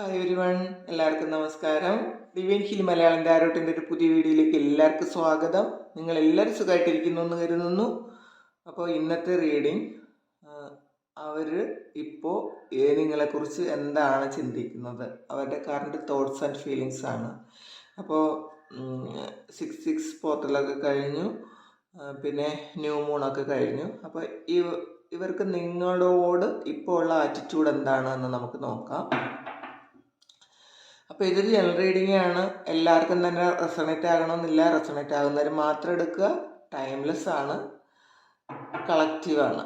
Hi everyone, എല്ലാവർക്കും നമസ്കാരം. Divine heal Malayalam ടാരോട്ടിൻ്റെ ഒരു പുതിയ വീഡിയോയിലേക്ക് എല്ലാവർക്കും സ്വാഗതം. നിങ്ങൾ എല്ലാവരും സുഖമായിട്ടിരിക്കുന്നു എന്ന് കരുതുന്നു. അപ്പോൾ ഇന്നത്തെ റീഡിങ് അവർ ഇപ്പോൾ നിങ്ങളെക്കുറിച്ച് എന്താണ് ചിന്തിക്കുന്നത്, അവരുടെ കറണ്ട് തോട്ട്സ് ആൻഡ് ഫീലിങ്സ് ആണ്. അപ്പോൾ 6/6 പോർട്ടലൊക്കെ കഴിഞ്ഞു, പിന്നെ ന്യൂ മൂണൊക്കെ കഴിഞ്ഞു. അപ്പോൾ ഇവർക്ക് നിങ്ങളോട് ഇപ്പോൾ ഉള്ള ആറ്റിറ്റ്യൂഡ് എന്താണെന്ന് നമുക്ക് നോക്കാം. അപ്പോൾ ഇതൊരു ജനറൽ റീഡിംഗ് ആണ്. എല്ലാവർക്കും തന്നെ റെസണേറ്റ് ആകണമെന്നില്ല. റെസണേറ്റ് ആകുന്നവർ മാത്രം എടുക്കുക. ടൈംലെസ് ആണ്, കളക്റ്റീവാണ്.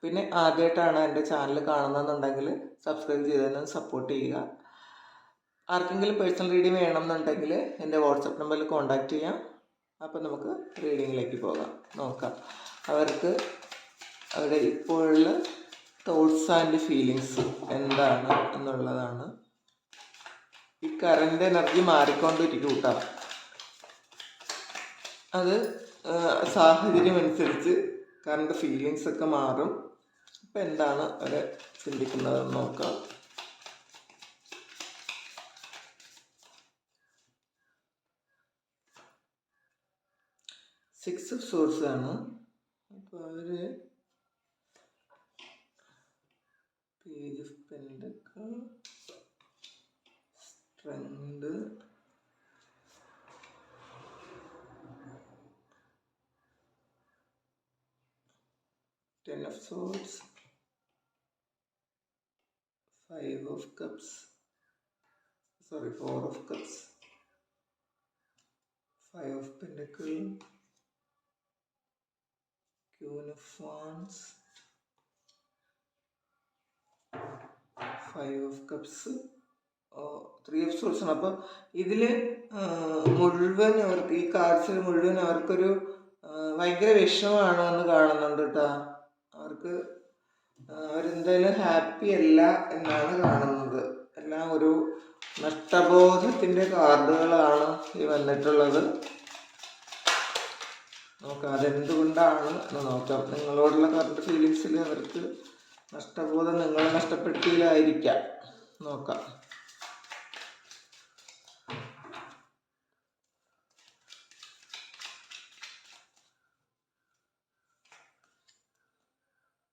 പിന്നെ ആദ്യമായിട്ടാണ് എൻ്റെ ചാനൽ കാണുന്നതെന്നുണ്ടെങ്കിൽ സബ്സ്ക്രൈബ് ചെയ്തതിന് സപ്പോർട്ട് ചെയ്യുക. ആർക്കെങ്കിലും പേഴ്സണൽ റീഡിംഗ് വേണമെന്നുണ്ടെങ്കിൽ എൻ്റെ വാട്സപ്പ് നമ്പറിൽ കോൺടാക്റ്റ് ചെയ്യാം. അപ്പോൾ നമുക്ക് റീഡിങ്ങിലേക്ക് നോക്കാം. അവർക്ക് അവരുടെ ഇപ്പോഴുള്ള തോട്ട്സ് ആൻഡ് ഫീലിങ്സ് എന്താണ് എന്നുള്ളതാണ്. ഈ കറണ്ട് എനർജി മാറിക്കൊണ്ടിരിക്കും കേട്ടോ. അത് സാഹചര്യം അനുസരിച്ച് കറണ്ട് ഫീലിങ്സ് ഒക്കെ മാറും. ഇപ്പം എന്താണ് അവർ ചിന്തിക്കുന്നതെന്ന് നോക്കാം. സിക്സ് ഓഫ് സോർട്സ് ആണ്. അപ്പോൾ അവർ page of pentacle, strength, ten of swords, 4 of cups, Five of Pentacle, Queen of Wands, 5 of Cups, 3 of Swords ആണ്. അപ്പോൾ ഇതിൽ മുഴുവൻ അവർക്ക്, ഈ കാർഡ്സിൽ മുഴുവൻ അവർക്കൊരു ഭയങ്കര വിഷമമാണ് എന്ന് കാണുന്നുണ്ട് കേട്ടോ. അവരെന്തായാലും ഹാപ്പി അല്ല എന്നാണ് കാണുന്നത്. എല്ലാം ഒരു നഷ്ടബോധത്തിൻ്റെ കാർഡുകളാണ് ഈ വന്നിട്ടുള്ളത്. നോക്കാം അതെന്തുകൊണ്ടാണ് എന്ന് നോക്കാം. നിങ്ങളോടുള്ള കറണ്ട് ഫീലിങ്സിൽ അവർക്ക് നഷ്ടബോധം നിങ്ങളെ നഷ്ടപ്പെടുത്തിയില്ലായിരിക്കാം. നോക്കാം.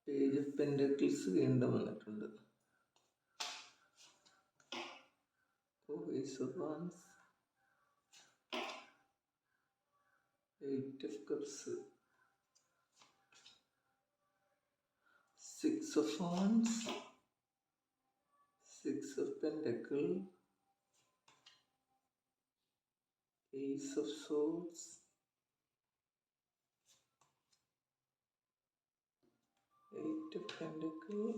പേജ് ഓഫ് പെൻഡക്കിൾസ് വീണ്ടും വന്നിട്ടുണ്ട്. Ace of Wands, 8 of Cups, 6 of Wands, 6 of Pentacle, Ace of Swords, 8 of Pentacle,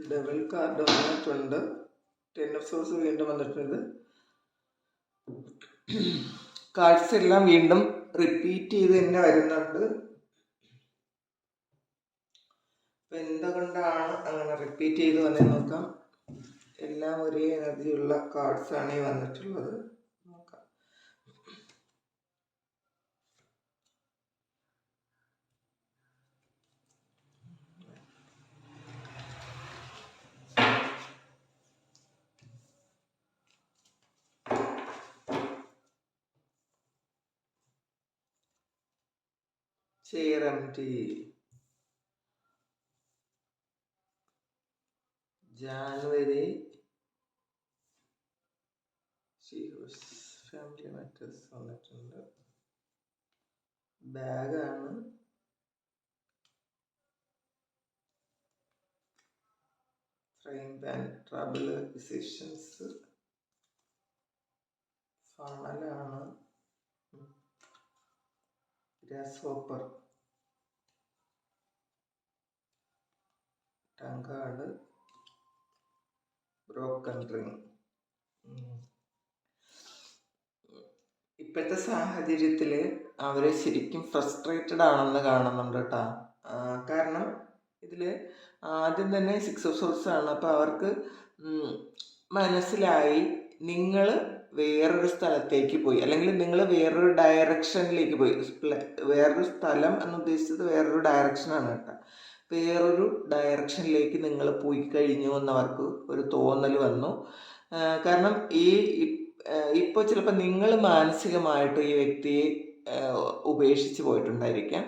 double card വന്നിട്ടുണ്ട്. 10 of Swords വീണ്ടും വന്നിട്ടുണ്ട്. കാർഡ്സ് എല്ലാം വീണ്ടും റിപ്പീറ്റ് ചെയ്ത് തന്നെ വരുന്നുണ്ട്. അപ്പം എന്തുകൊണ്ടാണ് അങ്ങനെ റിപ്പീറ്റ് ചെയ്ത് വന്നതെന്ന് നോക്കാം. എല്ലാം ഒരേ എനർജി ഉള്ള കാർഡ്സ് ആണ് ഈ വന്നിട്ടുള്ളത്. നോക്കാം. Chair empty, January, family matters വന്നിട്ടുണ്ട്. ബാഗാണ്, ഫ്രൈങ് പാൻ, ട്രബിൾ, ഡിസിഷൻസ്, ഫണലാണ്, grasshopper, tankard, broken ring. ഇപ്പോഴത്തെ സാഹചര്യത്തിൽ അവർ ശരിക്കും ഫ്രസ്ട്രേറ്റഡ് ആണെന്ന് കാണുന്നുണ്ട് കേട്ടോ. കാരണം ഇതിൽ ആദ്യം തന്നെ 6 of Swords ആണ്. അപ്പോൾ അവർക്ക് മനസ്സിലായി നിങ്ങൾ വേറൊരു സ്ഥലത്തേക്ക് പോയി, അല്ലെങ്കിൽ നിങ്ങൾ വേറൊരു ഡയറക്ഷനിലേക്ക് പോയി. വേറൊരു സ്ഥലം എന്ന് ഉദ്ദേശിച്ചത് വേറൊരു ഡയറക്ഷനാണ് കേട്ടോ. വേറൊരു ഡയറക്ഷനിലേക്ക് നിങ്ങൾ പോയി കഴിഞ്ഞു എന്നവർക്ക് ഒരു തോന്നൽ വന്നു. കാരണം ഇപ്പോൾ ചിലപ്പോൾ നിങ്ങൾ മാനസികമായിട്ട് ഈ വ്യക്തിയെ ഉപേക്ഷിച്ച് പോയിട്ടുണ്ടായിരിക്കാം.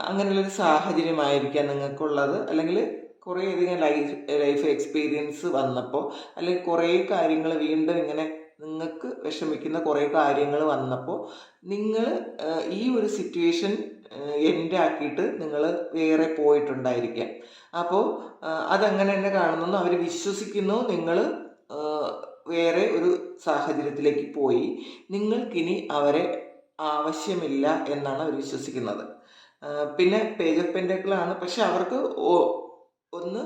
അങ്ങനെയുള്ളൊരു സാഹചര്യമായിരിക്കാം നിങ്ങൾക്കുള്ളത്. അല്ലെങ്കിൽ കുറേയധികം ലൈഫ് എക്സ്പീരിയൻസ് വന്നപ്പോൾ, അല്ലെങ്കിൽ കുറേ കാര്യങ്ങൾ വീണ്ടും ഇങ്ങനെ നിങ്ങൾക്ക് വിഷമിക്കുന്ന കുറേ കാര്യങ്ങൾ വന്നപ്പോൾ നിങ്ങൾ ഈ ഒരു സിറ്റുവേഷൻ എൻഡ് ആക്കിയിട്ട് നിങ്ങൾ വേറെ പോയിട്ടുണ്ടായിരിക്കാം. അപ്പോൾ അതങ്ങനെ തന്നെ കാണുന്നു, അവർ വിശ്വസിക്കുന്നു നിങ്ങൾ വേറെ ഒരു സാഹചര്യത്തിലേക്ക് പോയി, നിങ്ങൾക്കിനി അവരെ ആവശ്യമില്ല എന്നാണ് അവർ വിശ്വസിക്കുന്നത്. പിന്നെ പേജ് ഓഫ് പെന്റക്കിളാണ്. പക്ഷെ അവർക്ക് ഒന്ന്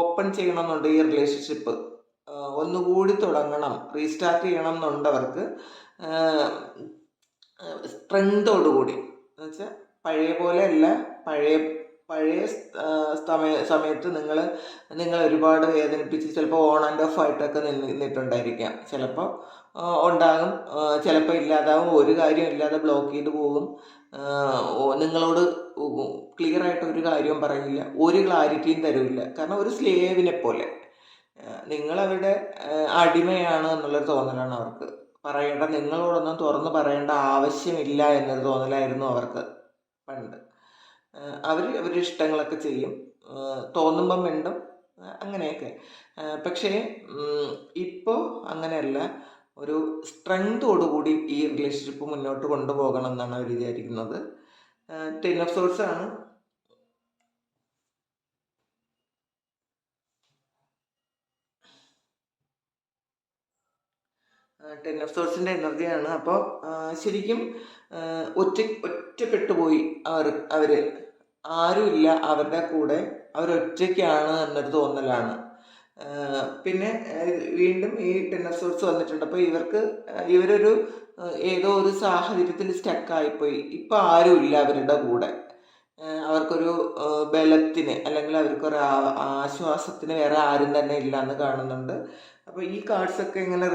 ഓപ്പൺ ചെയ്യണമെന്നുണ്ട്, ഈ റിലേഷൻഷിപ്പ് ഒന്നുകൂടി തുടങ്ങണം, റീസ്റ്റാർട്ട് ചെയ്യണം എന്നുണ്ട് അവർക്ക്. സ്ട്രെങ്തോടുകൂടി എന്ന് വെച്ചാൽ പഴയ പോലെ അല്ല, പഴയ സമയത്ത് നിങ്ങൾ ഒരുപാട് വേദനിപ്പിച്ച് ചിലപ്പോൾ ഓൺ ആൻഡ് ഓഫ് ആയിട്ടൊക്കെ നിന്നിട്ടുണ്ടായിരിക്കാം. ചിലപ്പോൾ ഉണ്ടാകും, ചിലപ്പോൾ ഇല്ലാതാവും, ഒരു കാര്യം ഇല്ലാതെ ബ്ലോക്ക് ചെയ്ത് പോകും, നിങ്ങളോട് ക്ലിയർ ആയിട്ട് ഒരു കാര്യവും പറയില്ല, ഒരു ക്ലാരിറ്റിയും തരില്ല. കാരണം ഒരു സ്ലേവിനെ പോലെ നിങ്ങളവരുടെ അടിമയാണ് എന്നുള്ളൊരു തോന്നലാണ് അവർക്ക്. നിങ്ങളോടൊന്നും തുറന്ന് പറയേണ്ട ആവശ്യമില്ല എന്നൊരു തോന്നലായിരുന്നു അവർക്ക് പണ്ട്. അവരുടെ ഇഷ്ടങ്ങളൊക്കെ ചെയ്യും, തോന്നുമ്പം മിണ്ടും, അങ്ങനെയൊക്കെ. പക്ഷേ ഇപ്പോൾ അങ്ങനെയല്ല, ഒരു സ്ട്രെങ്തോടുകൂടി ഈ റിലേഷൻഷിപ്പ് മുന്നോട്ട് കൊണ്ടുപോകണം എന്നാണ് അവർ വിചാരിക്കുന്നത്. 10 ഓഫ് സോർട്സ് ആണ്. ടെൻ ഓഫ് സോർട്സിൻ്റെ എനർജിയാണ്. അപ്പോൾ ശരിക്കും ഒറ്റപ്പെട്ടു പോയി അവർ ആരുമില്ല അവരുടെ കൂടെ, അവരൊറ്റയ്ക്കാണ് എന്നൊരു തോന്നലാണ്. പിന്നെ വീണ്ടും ഈ 10 ഓഫ് സോർട്സ് വന്നിട്ടുണ്ട്. അപ്പോൾ ഇവരൊരു ഏതോ ഒരു സാഹചര്യത്തിൽ സ്റ്റക്കായിപ്പോയി, ഇപ്പം ആരുമില്ല അവരുടെ കൂടെ. അവർക്കൊരു ബലത്തിന് അല്ലെങ്കിൽ അവർക്കൊരു ആശ്വാസത്തിന് വേറെ ആരും തന്നെ ഇല്ല എന്ന് കാണുന്നുണ്ട്. അപ്പോൾ ഈ കാർഡ്സൊക്കെ ഇങ്ങനെ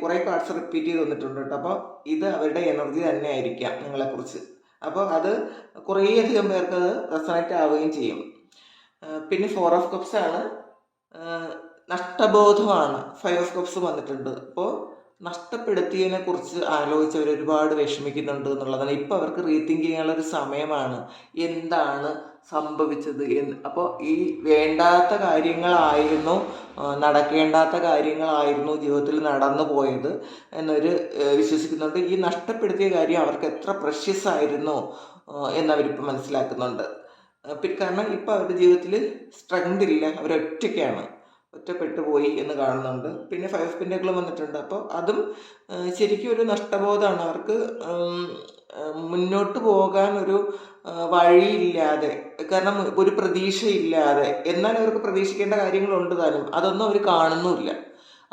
കുറേ കാർഡ്സ് റിപ്പീറ്റ് ചെയ്ത് വന്നിട്ടുണ്ട് കേട്ടോ. അപ്പോൾ ഇത് അവരുടെ എനർജി തന്നെ ആയിരിക്കാം നിങ്ങളെക്കുറിച്ച്. അപ്പോൾ അത് കുറേയധികം പേർക്ക് അത് റെസണേറ്റ് ആവുകയും ചെയ്യും. പിന്നെ 4 ഓഫ് കപ്സ് ആണ്, നഷ്ടബോധമാണ്. 5 ഓഫ് കപ്സ് വന്നിട്ടുണ്ട്. അപ്പോൾ നഷ്ടപ്പെടുത്തിയതിനെ കുറിച്ച് ആലോചിച്ചവർ ഒരുപാട് വിഷമിക്കുന്നുണ്ട് എന്നുള്ളതാണ്. ഇപ്പോൾ അവർക്ക് റീതിങ്ക് ചെയ്യാനുള്ള ഒരു സമയമാണ്, എന്താണ് സംഭവിച്ചത് അപ്പോൾ ഈ വേണ്ടാത്ത കാര്യങ്ങളായിരുന്നു, നടക്കേണ്ടാത്ത കാര്യങ്ങളായിരുന്നു ജീവിതത്തിൽ നടന്നു പോയത് എന്നവർ വിശ്വസിക്കുന്നുണ്ട്. ഈ നഷ്ടപ്പെടുത്തിയ കാര്യം അവർക്ക് എത്ര പ്രഷ്യസ് ആയിരുന്നു എന്നവരിപ്പോൾ മനസ്സിലാക്കുന്നുണ്ട്. കാരണം ഇപ്പോൾ അവരുടെ ജീവിതത്തിൽ സ്ട്രെങ്ത് ഇല്ല, അവരൊറ്റയ്ക്കാണ്, ഒറ്റപ്പെട്ടു പോയി എന്ന് കാണുന്നുണ്ട്. പിന്നെ 5 ഓഫ് പെന്റക്കിൾ വന്നിട്ടുണ്ട്. അപ്പോൾ അതും ശരിക്കും ഒരു നഷ്ടബോധമാണ്. അവർക്ക് മുന്നോട്ട് പോകാൻ ഒരു വഴിയില്ലാതെ, കാരണം ഒരു പ്രതീക്ഷയില്ലാതെ. എന്നാൽ അവർക്ക് പ്രതീക്ഷിക്കേണ്ട കാര്യങ്ങളുണ്ട് താനും, അതൊന്നും അവർ കാണുന്നുമില്ല.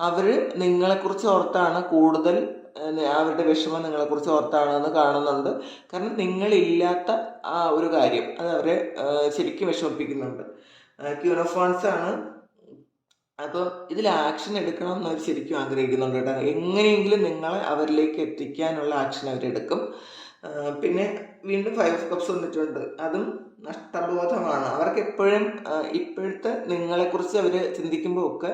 അവർ നിങ്ങളെക്കുറിച്ച് ഓർത്താണ് കൂടുതൽ, അവരുടെ വിഷമം നിങ്ങളെക്കുറിച്ച് ഓർത്താണെന്ന് കാണുന്നുണ്ട്. കാരണം നിങ്ങളില്ലാത്ത ആ ഒരു കാര്യം അത് അവരെ ശരിക്കും വിഷമിപ്പിക്കുന്നുണ്ട്. ക്യൂൻ ഓഫ് വാൻസ് ആണ്. അപ്പോൾ ഇതിൽ ആക്ഷൻ എടുക്കണം എന്ന് അവർ ശരിക്കും ആഗ്രഹിക്കുന്നുണ്ട് കേട്ടോ. എങ്ങനെയെങ്കിലും നിങ്ങളെ അവരിലേക്ക് എത്തിക്കാനുള്ള ആക്ഷൻ അവരെടുക്കും. പിന്നെ വീണ്ടും 5 ഓഫ് കപ്സ് വന്നിട്ടുണ്ട്. അതും നഷ്ടബോധമാണ്. അവർക്ക് എപ്പോഴും ഇപ്പോഴത്തെ നിങ്ങളെക്കുറിച്ച് അവർ ചിന്തിക്കുമ്പോൾ ഒക്കെ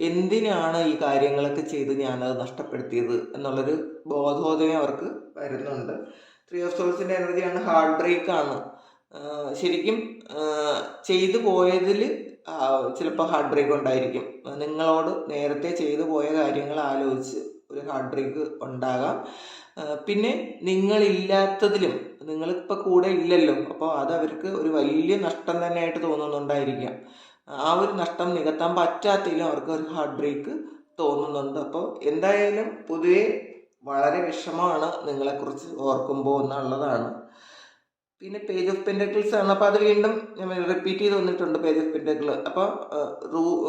എന്തിനാണ് ഈ കാര്യങ്ങളൊക്കെ ചെയ്ത് ഞാനത് നഷ്ടപ്പെടുത്തിയത് എന്നുള്ളൊരു ബോധോദയം അവർക്ക് വരുന്നുണ്ട്. 3 ഓഫ് സോഴ്സിൻ്റെ എനർജിയാണ്, ഹാർട്ട് ബ്രേക്കാണ്. ശരിക്കും ചെയ്തു പോയതിൽ ചിലപ്പോൾ ഹാർട്ട് ബ്രേക്ക് ഉണ്ടായിരിക്കും. നിങ്ങളോട് നേരത്തെ ചെയ്തു പോയ കാര്യങ്ങൾ ആലോചിച്ച് ഒരു ഹാർട്ട് ബ്രേക്ക് ഉണ്ടാകാം. പിന്നെ നിങ്ങളില്ലാത്തതിലും, നിങ്ങളിപ്പോൾ കൂടെ ഇല്ലല്ലോ, അപ്പോൾ അത് അവർക്ക് ഒരു വലിയ നഷ്ടം തന്നെയായിട്ട് തോന്നുന്നുണ്ടായിരിക്കാം. ആ ഒരു നഷ്ടം നികത്താൻ പറ്റാത്തതിലും അവർക്ക് ഒരു ഹാർട്ട് ബ്രേക്ക് തോന്നുന്നുണ്ട്. അപ്പോൾ എന്തായാലും പൊതുവെ വളരെ വിഷമമാണ് നിങ്ങളെക്കുറിച്ച് ഓർക്കുമ്പോൾ എന്നുള്ളതാണ്. പിന്നെ പേജ് ഓഫ് പെന്റക്കിൾസ് ആണ്. അപ്പോൾ അത് വീണ്ടും റിപ്പീറ്റ് ചെയ്ത് വന്നിട്ടുണ്ട് പേജ് ഓഫ് പെന്റക്കിൾ. അപ്പോൾ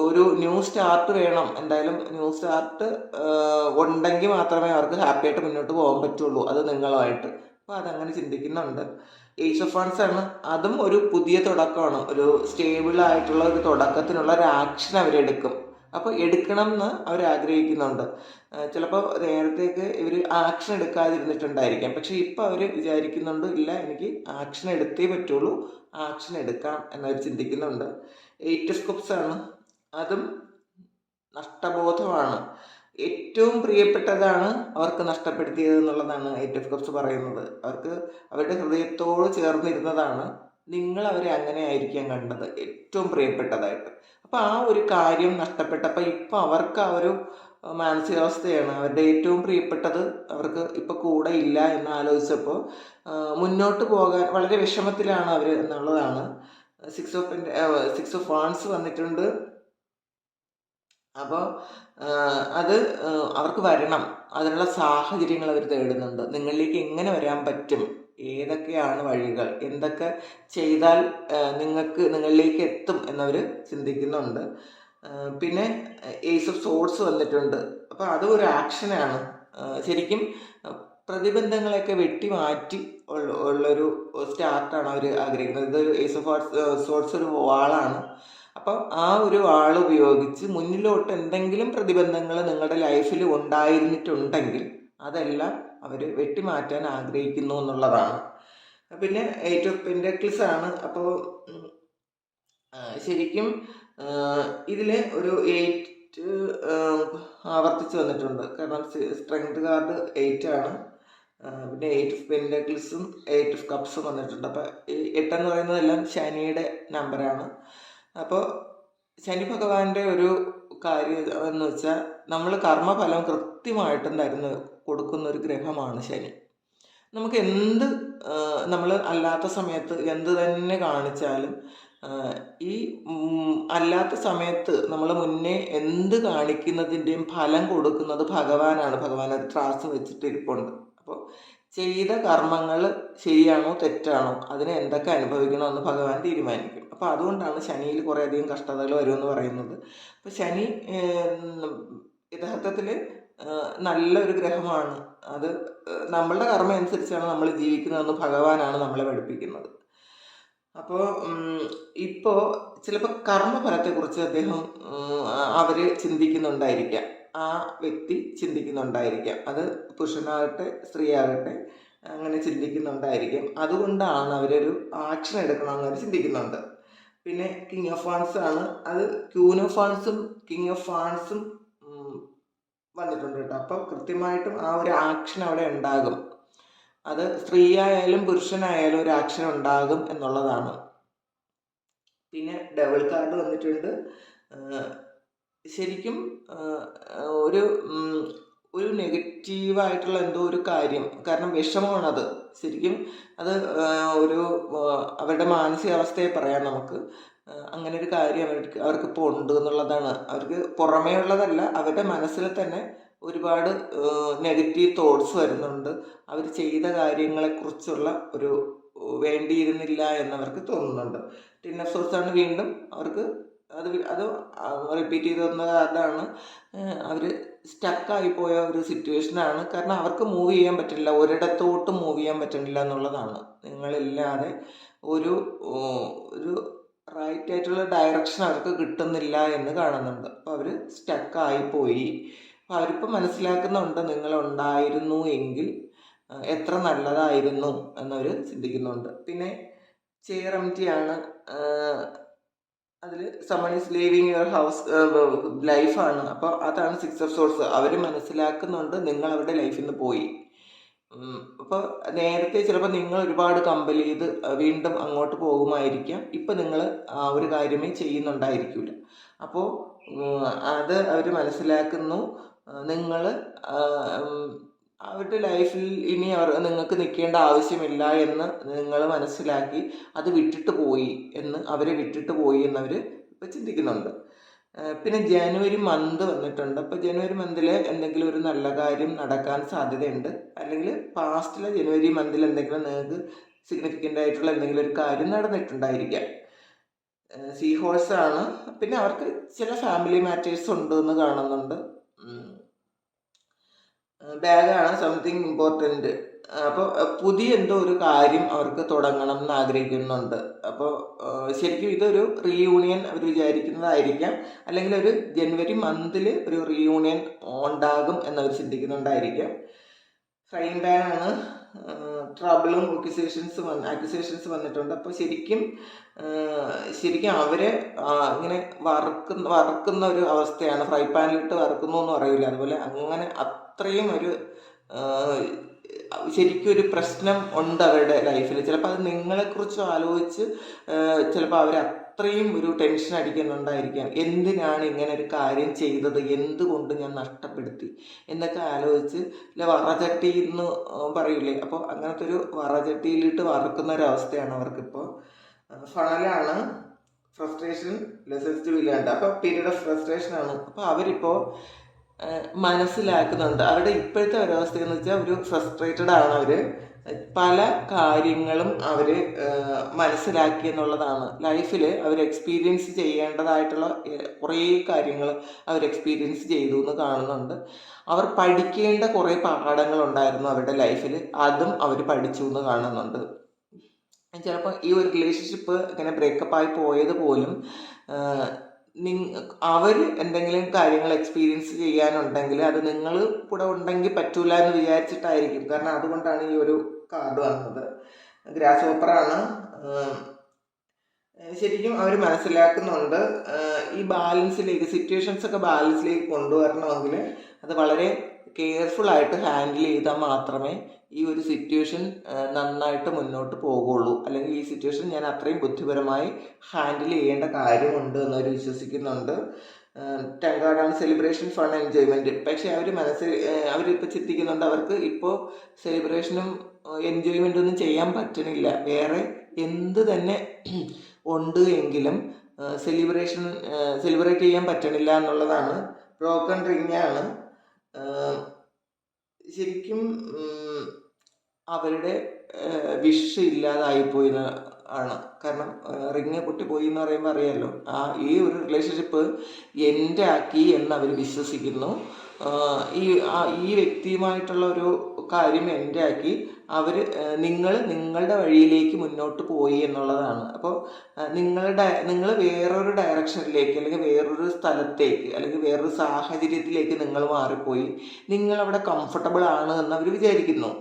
ഒരു ന്യൂ സ്റ്റാർട്ട് വേണം, എന്തായാലും ന്യൂ സ്റ്റാർട്ട് ഉണ്ടെങ്കിൽ മാത്രമേ അവർക്ക് ഹാപ്പി ആയിട്ട് മുന്നോട്ട് പോകാൻ പറ്റുള്ളൂ, അത് നിങ്ങളുമായിട്ട്. അപ്പോൾ അതങ്ങനെ ചിന്തിക്കുന്നുണ്ട്. ഏസ് ഓഫ് വാൻസ് ആണ്. അതും ഒരു പുതിയ തുടക്കമാണ്, ഒരു സ്റ്റേബിൾ ആയിട്ടുള്ള ഒരു തുടക്കത്തിനുള്ള ഒരു ആക്ഷൻ അവരെടുക്കും. അപ്പോൾ എടുക്കണം എന്ന് അവർ ആഗ്രഹിക്കുന്നുണ്ട്. ചിലപ്പോൾ നേരത്തേക്ക് ഇവർ ആക്ഷൻ എടുക്കാതിരുന്നിട്ടുണ്ടായിരിക്കാം, പക്ഷെ ഇപ്പോൾ അവർ വിചാരിക്കുന്നുണ്ട് ഇല്ല, എനിക്ക് ആക്ഷൻ എടുത്തേ പറ്റുള്ളൂ, ആക്ഷൻ എടുക്കാം എന്നവർ ചിന്തിക്കുന്നുണ്ട്. 8 ഓഫ് കപ്സ് ആണ്, അതും നഷ്ടബോധമാണ്. ഏറ്റവും പ്രിയപ്പെട്ടതാണ് അവർക്ക് നഷ്ടപ്പെടുത്തിയത് എന്നുള്ളതാണ് 8 ഓഫ് കപ്സ് പറയുന്നത്. അവർക്ക് അവരുടെ ഹൃദയത്തോട് ചേർന്നിരുന്നതാണ്, നിങ്ങൾ അവരെ അങ്ങനെ ആയിരിക്കാം കണ്ടത്, ഏറ്റവും പ്രിയപ്പെട്ടതായിട്ട്. അപ്പം ആ ഒരു കാര്യം നഷ്ടപ്പെട്ടപ്പോൾ ഇപ്പം അവർക്ക് ആ ഒരു മാനസികാവസ്ഥയാണ്. അവരുടെ ഏറ്റവും പ്രിയപ്പെട്ടത് അവർക്ക് ഇപ്പം കൂടെ ഇല്ല എന്ന് ആലോചിച്ചപ്പോൾ മുന്നോട്ട് പോകാൻ വളരെ വിഷമത്തിലാണ് അവർ എന്നുള്ളതാണ്. 6 ഓഫ് വാൺസ് വന്നിട്ടുണ്ട്. അപ്പോൾ അത് അവർക്ക് വരണം, അതിനുള്ള സാഹചര്യങ്ങൾ അവർ തേടുന്നുണ്ട്. നിങ്ങളിലേക്ക് എങ്ങനെ വരാൻ പറ്റും, ഏതൊക്കെയാണ് വഴികൾ, എന്തൊക്കെ ചെയ്താൽ നിങ്ങളിലേക്ക് എത്തും എന്നവർ ചിന്തിക്കുന്നുണ്ട്. പിന്നെ ഏസ് ഓഫ് സോർട്സ് വന്നിട്ടുണ്ട്. അപ്പോൾ അതും ഒരു ആക്ഷനാണ്. ശരിക്കും പ്രതിബന്ധങ്ങളെയൊക്കെ വെട്ടിമാറ്റി ഉള്ളൊരു സ്റ്റാർട്ടാണ് അവർ ആഗ്രഹിക്കുന്നത്. ഇതൊരു ഏസ് ഓഫ് സോർട്സ് ഒരു വാളാണ്. അപ്പം ആ ഒരു വാൾ ഉപയോഗിച്ച് മുന്നിലോട്ട് എന്തെങ്കിലും പ്രതിബന്ധങ്ങൾ നിങ്ങളുടെ ലൈഫിൽ ഉണ്ടായിരുന്നിട്ടുണ്ടെങ്കിൽ അതെല്ലാം അവർ വെട്ടിമാറ്റാൻ ആഗ്രഹിക്കുന്നു എന്നുള്ളതാണ്. പിന്നെ 8 ഓഫ് പെന്റക്കിൾസ് ആണ്. അപ്പോൾ ശരിക്കും ഇതിൽ ഒരു 8 ആവർത്തിച്ച് വന്നിട്ടുണ്ട്, കാരണം സ്ട്രെങ്ത് കാർഡ് 8 ആണ്. പിന്നെ 8 ഓഫ് പെന്റക്കിൾസും 8 ഓഫ് കപ്സും വന്നിട്ടുണ്ട്. അപ്പം 8 എന്ന് പറയുന്നതെല്ലാം ശനിയുടെ നമ്പറാണ്. അപ്പോൾ ശനി ഭഗവാന്റെ ഒരു കാര്യം എന്ന് വെച്ചാൽ നമ്മൾ കർമ്മഫലം കൃത്യമായിട്ടും കൊടുക്കുന്ന ഒരു ഗ്രഹമാണ് ശനി. നമുക്ക് നമ്മൾ അല്ലാത്ത സമയത്ത് എന്ത് തന്നെ കാണിച്ചാലും ഈ അല്ലാത്ത സമയത്ത് നമ്മൾ മുന്നേ എന്ത് കാണിക്കുന്നതിൻ്റെയും ഫലം കൊടുക്കുന്നത് ഭഗവാനാണ്. ഭഗവാൻ അത് ത്രാസ് വെച്ചിട്ട് ഇരിപ്പുണ്ട്. അപ്പോൾ ചെയ്ത കർമ്മങ്ങൾ ശരിയാണോ തെറ്റാണോ, അതിനെ എന്തൊക്കെ അനുഭവിക്കണമെന്ന് ഭഗവാൻ തീരുമാനിക്കും. അപ്പോൾ അതുകൊണ്ടാണ് ശനിയിൽ കുറേയധികം കഷ്ടതകൾ വരുമെന്ന് പറയുന്നത്. അപ്പോൾ ശനി യഥാർത്ഥത്തിൽ നല്ലൊരു ഗ്രഹമാണ്. അത് നമ്മളുടെ കർമ്മം അനുസരിച്ചാണ് നമ്മൾ ജീവിക്കുന്നതെന്ന് ഭഗവാനാണ് നമ്മളെ പഠിപ്പിക്കുന്നത്. അപ്പോൾ ഇപ്പോൾ ചിലപ്പോൾ കർമ്മഫലത്തെക്കുറിച്ച് അവർ ചിന്തിക്കുന്നുണ്ടായിരിക്കാം, ആ വ്യക്തി ചിന്തിക്കുന്നുണ്ടായിരിക്കാം. അത് പുരുഷനാകട്ടെ സ്ത്രീയാകട്ടെ അങ്ങനെ ചിന്തിക്കുന്നുണ്ടായിരിക്കും. അതുകൊണ്ടാണ് അവരൊരു ആക്ഷൻ എടുക്കണമെന്ന് അവർ ചിന്തിക്കുന്നുണ്ട്. പിന്നെ കിങ് ഓഫ് വാൺസ് ആണ്. അത് ക്യൂൻ ഓഫ് വാൺസും കിങ് ഓഫ് വാൺസും വന്നിട്ടുണ്ട് കേട്ടോ. അപ്പോൾ കൃത്യമായിട്ടും ആ ഒരു ആക്ഷൻ അവിടെ ഉണ്ടാകും. അത് സ്ത്രീ ആയാലും പുരുഷനായാലും ഒരു ആക്ഷൻ ഉണ്ടാകും എന്നുള്ളതാണ്. പിന്നെ ഡബിൾ കാർഡ് വന്നിട്ടുണ്ട്. ശരിക്കും ഒരു നെഗറ്റീവായിട്ടുള്ള എന്തോ ഒരു കാര്യം, കാരണം വിഷമമാണത്. ശരിക്കും അത് അവരുടെ മാനസികാവസ്ഥയെ പറയാം നമുക്ക്. അങ്ങനെ ഒരു കാര്യം അവർക്കിപ്പോൾ ഉണ്ട് എന്നുള്ളതാണ്. അവർക്ക് പുറമേ ഉള്ളതല്ല, അവരുടെ മനസ്സിൽ തന്നെ ഒരുപാട് നെഗറ്റീവ് തോട്ട്സ് വരുന്നുണ്ട്. അവർ ചെയ്ത കാര്യങ്ങളെക്കുറിച്ചുള്ള ഒരു വേണ്ടിയിരുന്നില്ല എന്നവർക്ക് തോന്നുന്നുണ്ട്. 10 ഓഫ് സോർട്സ് ആണ്. വീണ്ടും അവർക്ക് അത് റിപ്പീറ്റ് ചെയ്ത് വന്നത് അതാണ്. അവർ സ്റ്റക്കായിപ്പോയ ഒരു സിറ്റുവേഷനാണ്. കാരണം അവർക്ക് മൂവ് ചെയ്യാൻ പറ്റില്ല, ഒരിടത്തോട്ടും മൂവ് ചെയ്യാൻ പറ്റുന്നില്ല എന്നുള്ളതാണ്. നിങ്ങളില്ലാതെ ഒരു റൈറ്റ് ആയിട്ടുള്ള ഡയറക്ഷൻ അവർക്ക് കിട്ടുന്നില്ല എന്ന് കാണുന്നുണ്ട്. അപ്പോൾ അവർ സ്റ്റക്കായിപ്പോയി. അപ്പോൾ അവരിപ്പോൾ മനസ്സിലാക്കുന്നുണ്ട്, നിങ്ങളുണ്ടായിരുന്നു എങ്കിൽ എത്ര നല്ലതായിരുന്നു എന്നവർ ചിന്തിക്കുന്നുണ്ട്. പിന്നെ ചെയർ എംപ്റ്റി ആണ്. അതിൽ someone is living your house ലൈഫാണ്. അപ്പോൾ അതാണ് 6 ഓഫ് സോർട്സ്. അവർ മനസ്സിലാക്കുന്നുണ്ട് നിങ്ങൾ അവരുടെ ലൈഫിൽ നിന്ന് പോയി. അപ്പോൾ നേരത്തെ ചിലപ്പോൾ നിങ്ങൾ ഒരുപാട് കമ്പൽ ചെയ്ത് വീണ്ടും അങ്ങോട്ട് പോകുമായിരിക്കാം. ഇപ്പം നിങ്ങൾ ആ ഒരു കാര്യമേ ചെയ്യുന്നുണ്ടായിരിക്കില്ല. അപ്പോൾ അത് അവർ മനസ്സിലാക്കുന്നു. നിങ്ങൾ അവരുടെ ലൈഫിൽ ഇനി നിങ്ങൾക്ക് നിൽക്കേണ്ട ആവശ്യമില്ല എന്ന് നിങ്ങൾ മനസ്സിലാക്കി അത് വിട്ടിട്ട് പോയി അവരെ വിട്ടിട്ട് പോയി എന്നവർ ഇപ്പം ചിന്തിക്കുന്നുണ്ട്. പിന്നെ ജനുവരി മന്ത് വന്നിട്ടുണ്ട്. അപ്പോൾ ജനുവരി മന്തിൽ എന്തെങ്കിലും ഒരു നല്ല കാര്യം നടക്കാൻ സാധ്യതയുണ്ട്. അല്ലെങ്കിൽ പാസ്റ്റിലെ ജനുവരി മന്തിൽ എന്തെങ്കിലും നിങ്ങൾക്ക് സിഗ്നിഫിക്കൻ്റ് ആയിട്ടുള്ള എന്തെങ്കിലും ഒരു കാര്യം നടന്നിട്ടുണ്ടായിരിക്കാം. സീ ഹോഴ്സ് ആണ്. പിന്നെ അവർക്ക് ചില ഫാമിലി മാറ്റേഴ്സ് ഉണ്ട് എന്ന് കാണുന്നുണ്ട്. ബാഗാണ് സംതിങ് ഇമ്പോർട്ടൻറ്റ്. അപ്പോൾ പുതിയ എന്തോ ഒരു കാര്യം അവർക്ക് തുടങ്ങണം എന്ന് ആഗ്രഹിക്കുന്നുണ്ട്. അപ്പോൾ ശരിക്കും ഇതൊരു റീയൂണിയൻ അവർ വിചാരിക്കുന്നതായിരിക്കാം, അല്ലെങ്കിൽ ഒരു ജനുവരി മന്തിൽ ഒരു റീയൂണിയൻ ഉണ്ടാകും എന്നവർ ചിന്തിക്കുന്നുണ്ടായിരിക്കാം. ഫ്രൈങ് പാനാണ്, ട്രബിളും അക്യൂസേഷൻസ് വന്നിട്ടുണ്ട്. അപ്പോൾ ശരിക്കും അവരെ ഇങ്ങനെ വറുക്കുന്ന ഒരു അവസ്ഥയാണ്. ഫ്രൈ പാനിലിട്ട് വറുക്കുന്നു എന്ന് പറയില്ല, അതുപോലെ അങ്ങനെ അത്രയും ഒരു ശരിക്കും ഒരു പ്രശ്നം ഉണ്ട് അവരുടെ ലൈഫിൽ. ചിലപ്പോൾ അത് നിങ്ങളെക്കുറിച്ച് ആലോചിച്ച് ചിലപ്പോൾ അവർ അത്രയും ഒരു ടെൻഷൻ അടിക്കുന്നുണ്ടായിരിക്കാം. എന്തിനാണ് ഇങ്ങനെ ഒരു കാര്യം ചെയ്തത്, എന്തുകൊണ്ട് ഞാൻ നഷ്ടപ്പെടുത്തി എന്നൊക്കെ ആലോചിച്ച് വറചട്ടി എന്ന് പറയൂലേ, അപ്പോൾ അങ്ങനത്തെ ഒരു വറചട്ടിയിലിട്ട് വറുക്കുന്ന ഒരു അവസ്ഥയാണ് അവർക്കിപ്പോൾ. ഫണലാണ് ഫ്രസ്ട്രേഷൻ ലെസൻസ് ടു വില്ലാണ്ട്. അപ്പോൾ പീരീഡ് ഓഫ് ഫ്രസ്ട്രേഷൻ ആണ്. അപ്പോൾ അവരിപ്പോൾ മനസ്സിലാക്കുന്നുണ്ട് അവരുടെ ഇപ്പോഴത്തെ ഒരവസ്ഥ എന്ന് വെച്ചാൽ ഒരു ഫ്രസ്ട്രേറ്റഡ് ആണ്. അവർ പല കാര്യങ്ങളും അവർ മനസ്സിലാക്കി എന്നുള്ളതാണ്. ലൈഫിൽ അവർ എക്സ്പീരിയൻസ് ചെയ്യേണ്ടതായിട്ടുള്ള കുറേ കാര്യങ്ങൾ അവർ എക്സ്പീരിയൻസ് ചെയ്തു എന്ന് കാണുന്നുണ്ട്. അവർ പഠിക്കേണ്ട കുറേ പാഠങ്ങളുണ്ടായിരുന്നു അവരുടെ ലൈഫിൽ, അതും അവർ പഠിച്ചു എന്ന് കാണുന്നുണ്ട്. ചിലപ്പോൾ ഈ ഒരു റിലേഷൻഷിപ്പ് ഇങ്ങനെ ബ്രേക്കപ്പായി പോയത് പോലും അവർ എന്തെങ്കിലും കാര്യങ്ങൾ എക്സ്പീരിയൻസ് ചെയ്യാനുണ്ടെങ്കിൽ അത് നിങ്ങൾ കൂടെ ഉണ്ടെങ്കിൽ പറ്റൂല എന്ന് വിചാരിച്ചിട്ടായിരിക്കും. കാരണം അതുകൊണ്ടാണ് ഈ ഒരു കാർഡ് വന്നത്. ഗ്രാസ് ഹോപ്പറാണ്. ശരിക്കും അവർ മനസ്സിലാക്കുന്നുണ്ട് ഈ ബാലൻസിലേക്ക്, സിറ്റുവേഷൻസ് ഒക്കെ ബാലൻസിലേക്ക് കൊണ്ടുവരണമെങ്കിൽ അത് വളരെ കെയർഫുള്ളായിട്ട് ഹാൻഡിൽ ചെയ്താൽ മാത്രമേ ഈ ഒരു സിറ്റുവേഷൻ നന്നായിട്ട് മുന്നോട്ട് പോകുള്ളൂ. അല്ലെങ്കിൽ ഈ സിറ്റുവേഷൻ ഞാൻ അത്രയും ബുദ്ധിപരമായി ഹാൻഡിൽ ചെയ്യേണ്ട കാര്യമുണ്ട് എന്നവർ വിശ്വസിക്കുന്നുണ്ട്. ടെങ്കാർഡാണ് സെലിബ്രേഷൻ, ഫൺ, എൻജോയ്മെൻറ്റ്. പക്ഷേ അവരിപ്പോൾ ചിന്തിക്കുന്നുണ്ട് അവർക്ക് ഇപ്പോൾ സെലിബ്രേഷനും എൻജോയ്മെൻ്റ് ഒന്നും ചെയ്യാൻ പറ്റണില്ല. വേറെ എന്ത് തന്നെ ഉണ്ട് എങ്കിലും സെലിബ്രേറ്റ് ചെയ്യാൻ പറ്റണില്ല എന്നുള്ളതാണ്. ബ്രോക്കൺ റിങ്ങാണ്. ശരിക്കും അവരുടെ വിഷ് ഇല്ലാതായിപ്പോയി ആണ്. കാരണം റിങ് പൊട്ടിപ്പോയി എന്ന് പറയുമ്പോൾ അറിയാമല്ലോ, ഈ ഒരു റിലേഷൻഷിപ്പ് എൻ്റെ ആക്കി എന്ന് അവർ വിശ്വസിക്കുന്നു. ഈ വ്യക്തിയുമായിട്ടുള്ള ഒരു കാര്യം എൻ്റെ ആക്കി നിങ്ങളുടെ വഴിയിലേക്ക് മുന്നോട്ട് പോയി എന്നുള്ളതാണ്. അപ്പോൾ നിങ്ങൾ വേറൊരു ഡയറക്ഷനിലേക്ക്, അല്ലെങ്കിൽ വേറൊരു സ്ഥലത്തേക്ക്, അല്ലെങ്കിൽ വേറൊരു സാഹചര്യത്തിലേക്ക് നിങ്ങൾ മാറിപ്പോയി. നിങ്ങളവിടെ കംഫർട്ടബിൾ ആണ് എന്ന് അവർ വിചാരിക്കുന്നു.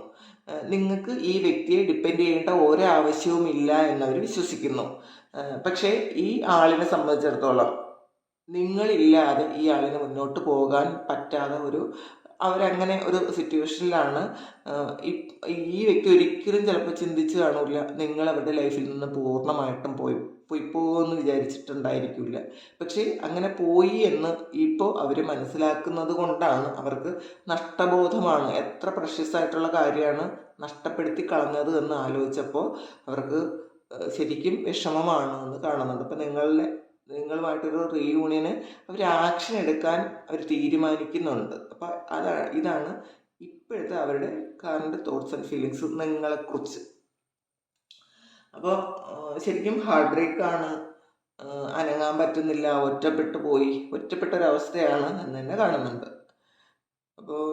നിങ്ങൾക്ക് ഈ വ്യക്തിയെ ഡിപ്പെൻഡ് ചെയ്യേണ്ട ഒരാവശ്യവും ഇല്ല എന്നവർ വിശ്വസിക്കുന്നു. പക്ഷേ ഈ ആളിനെ സംബന്ധിച്ചിടത്തോളം നിങ്ങളില്ലാതെ ഈ ആളിന് മുന്നോട്ട് പോകാൻ പറ്റാതെ അവരങ്ങനെ ഒരു സിറ്റുവേഷനിലാണ്. ഈ വ്യക്തി ഒരിക്കലും ചിലപ്പോൾ ചിന്തിച്ച് കാണില്ല നിങ്ങൾ അവരുടെ ലൈഫിൽ നിന്ന് പൂർണ്ണമായിട്ടും പോകുമെന്ന് വിചാരിച്ചിട്ടുണ്ടായിരിക്കില്ല. പക്ഷേ അങ്ങനെ പോയി എന്ന് ഇപ്പോൾ അവർ മനസ്സിലാക്കുന്നത് കൊണ്ടാണ് അവർക്ക് നഷ്ടബോധമാണ്. എത്ര പ്രഷ്യസ് ആയിട്ടുള്ള കാര്യമാണ് നഷ്ടപ്പെടുത്തി കളഞ്ഞത് എന്ന് ആലോചിച്ചപ്പോൾ അവർക്ക് ശരിക്കും വിഷമമാണ് എന്ന് കാണുന്നുണ്ട്. അപ്പം നിങ്ങളുമായിട്ടൊരു റീയൂണിയന് അവർ ആക്ഷൻ എടുക്കാൻ അവർ തീരുമാനിക്കുന്നുണ്ട്. അപ്പം ഇതാണ് ഇപ്പോഴത്തെ അവരുടെ കറണ്ട് തോട്ട്സ് ആൻഡ് ഫീലിങ്സ് നിങ്ങളെക്കുറിച്ച്. അപ്പോൾ ശരിക്കും ഹാർട്ട് ബ്രേക്കാണ്, അനങ്ങാൻ പറ്റുന്നില്ല, ഒറ്റപ്പെട്ടൊരവസ്ഥയാണ് എന്ന് തന്നെ കാണുന്നുണ്ട്. അപ്പോൾ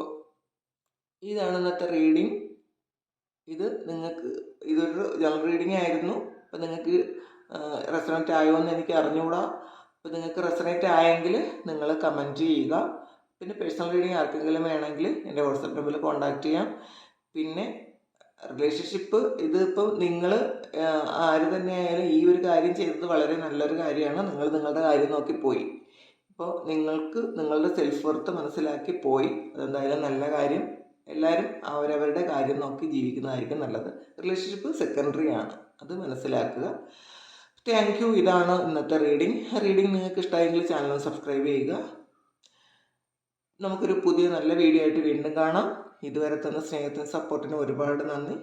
ഇതാണ് ഇന്നത്തെ റീഡിങ്. ഇതൊരു ജനറൽ റീഡിംഗ് ആയിരുന്നു. അപ്പം നിങ്ങൾക്ക് റെസണേറ്റ് ആയോ എന്ന് എനിക്ക് അറിഞ്ഞുകൂടാ. അപ്പോൾ നിങ്ങൾക്ക് റെസണേറ്റ് ആയെങ്കിൽ നിങ്ങൾ കമൻറ്റ് ചെയ്യുക. പിന്നെ പേഴ്സണൽ റീഡിങ് ആർക്കെങ്കിലും വേണമെങ്കിൽ എൻ്റെ വാട്സപ്പ് നമ്പറിൽ കോൺടാക്റ്റ് ചെയ്യാം. പിന്നെ റിലേഷൻഷിപ്പ് ഇതിപ്പോൾ നിങ്ങൾ ആര് തന്നെ ആയാലും ഈ ഒരു കാര്യം ചെയ്തത് വളരെ നല്ലൊരു കാര്യമാണ്. നിങ്ങൾ നിങ്ങളുടെ കാര്യം നോക്കി പോയി. ഇപ്പോൾ നിങ്ങൾക്ക് നിങ്ങളുടെ സെൽഫ് വർത്ത് മനസ്സിലാക്കി പോയി. അതെന്തായാലും നല്ല കാര്യം. എല്ലാവരും അവരവരുടെ കാര്യം നോക്കി ജീവിക്കുന്നതായിരിക്കും നല്ലത്. റിലേഷൻഷിപ്പ് സെക്കൻഡറി ആണ്, അത് മനസ്സിലാക്കുക. Thank you. ഇതാണ് ഇന്നത്തെ റീഡിംഗ് നിങ്ങൾക്ക് ഇഷ്ടമായെങ്കിൽ ചാനൽ സബ്സ്ക്രൈബ് ചെയ്യുക. നമുക്കൊരു പുതിയ നല്ല വീഡിയോ ആയിട്ട് വീണ്ടും കാണാം. ഇതുവരെ തന്ന സ്നേഹത്തിനും സപ്പോർട്ടിനും ഒരുപാട് നന്ദി.